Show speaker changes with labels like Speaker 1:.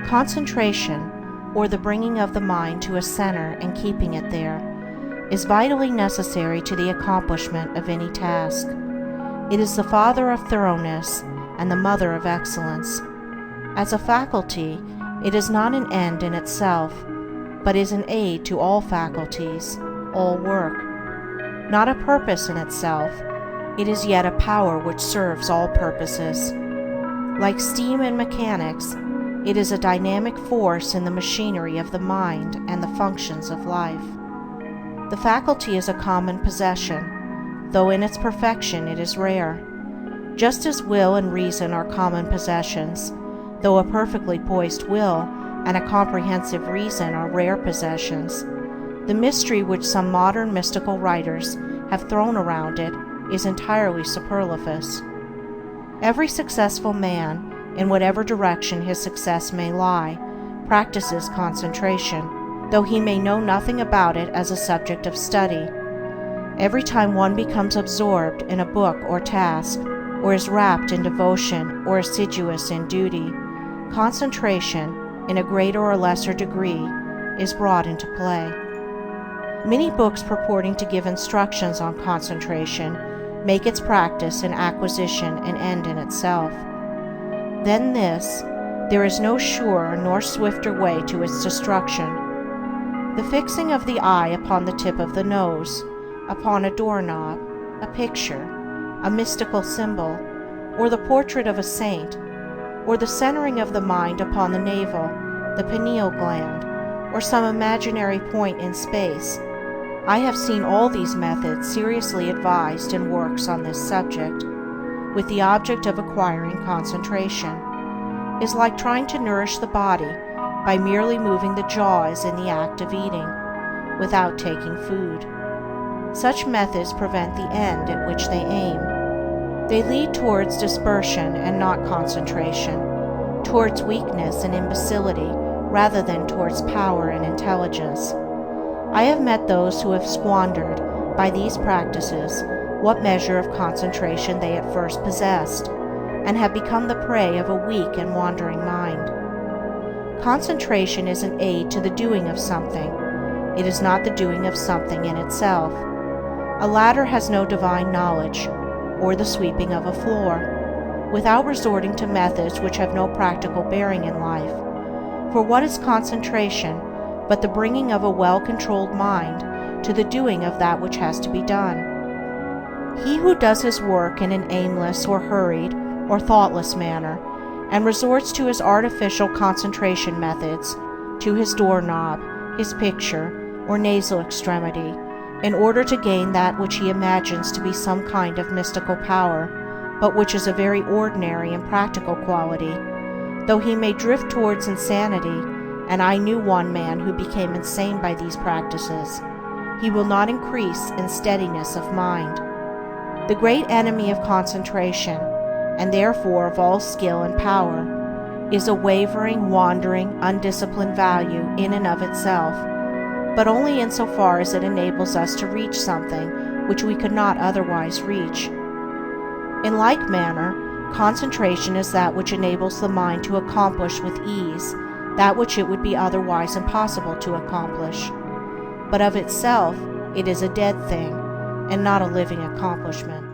Speaker 1: Concentration, or the bringing of the mind to a center and keeping it there, is vitally necessary to the accomplishment of any task. It is the father of thoroughness and the mother of excellence. As a faculty, it is not an end in itself, but is an aid to all faculties, all work. Not a purpose in itself, it is yet a power which serves all purposes. Like steam in mechanics, it is a dynamic force in the machinery of the mind and the functions of life. The faculty is a common possession, though in its perfection it is rare. Just as will and reason are common possessions, though a perfectly poised will and a comprehensive reason are rare possessions, the mystery which some modern mystical writers have thrown around it is entirely superfluous. Every successful man, in whatever direction his success may lie, practices concentration, though he may know nothing about it as a subject of study. Every time one becomes absorbed in a book or task, or is rapt in devotion or assiduous in duty, concentration, in a greater or lesser degree, is brought into play. Many books purporting to give instructions on concentration make its practice and acquisition an end in itself. Than this, there is no surer nor swifter way to its destruction. The fixing of the eye upon the tip of the nose, upon a doorknob, a picture, a mystical symbol, or the portrait of a saint, or the centering of the mind upon the navel, the pineal gland, or some imaginary point in space. I have seen all these methods seriously advised in works on this subject, with the object of acquiring concentration, is like trying to nourish the body by merely moving the jaws in the act of eating, without taking food. Such methods prevent the end at which they aim. They lead towards dispersion and not concentration, towards weakness and imbecility rather than towards power and intelligence. I have met those who have squandered, by these practices, what measure of concentration they at first possessed, and have become the prey of a weak and wandering mind. Concentration is an aid to the doing of something. It is not the doing of something in itself. A ladder has no divine knowledge, or the sweeping of a floor, without resorting to methods which have no practical bearing in life. For what is concentration but the bringing of a well-controlled mind to the doing of that which has to be done? He who does his work in an aimless or hurried or thoughtless manner, and resorts to his artificial concentration methods, to his doorknob, his picture, or nasal extremity, in order to gain that which he imagines to be some kind of mystical power, but which is a very ordinary and practical quality, though he may drift towards insanity, and I knew one man who became insane by these practices, he will not increase in steadiness of mind. The great enemy of concentration, and therefore of all skill and power, is a wavering, wandering, undisciplined value in and of itself, but only insofar as it enables us to reach something which we could not otherwise reach. In like manner, concentration is that which enables the mind to accomplish with ease that which it would be otherwise impossible to accomplish. But of itself, it is a dead thing, and not a living accomplishment.